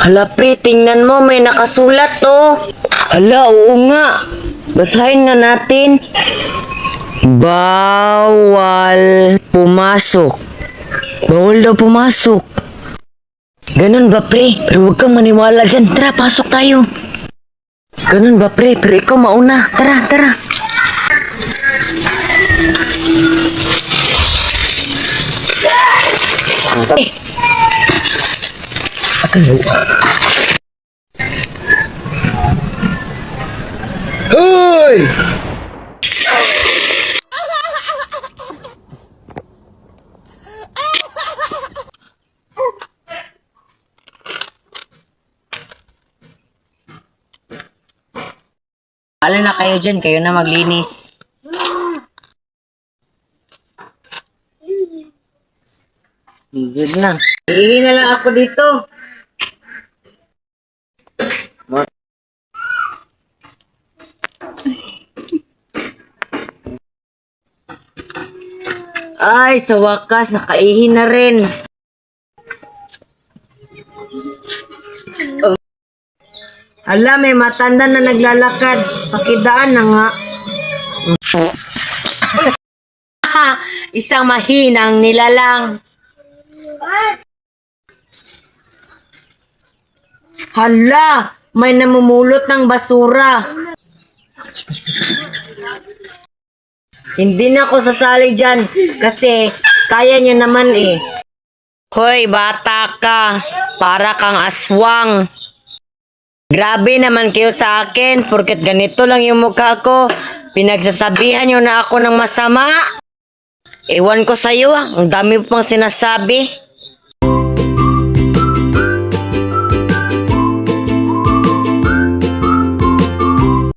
Hala pre, tingnan mo, may nakasulat to. Hala, oo nga. Basahin nga natin. Bawal pumasok. Bawal daw pumasok. Ganun ba pre? Pero huwag kang maniwala dyan. Tara, pasok tayo. Ganun ba pre? Pero ikaw mauna. Tara, tara. Hoy! Ala na kayo dyan. Kayo na maglinis. Good na. Ihi na lang ako dito. Ay, sa wakas, nakaihi na rin. Hala, may matanda na naglalakad. Pakidaan na nga. Isang mahinang nilalang. Hala, may namumulot ng basura. Hindi na ako sasali dyan kasi kaya nyo naman eh. Hoy, bata ka. Para kang aswang. Grabe naman kayo sa akin porket ganito lang yung mukha ko. Pinagsasabihan nyo na ako ng masama. Ewan ko sa'yo, ang dami pang sinasabi.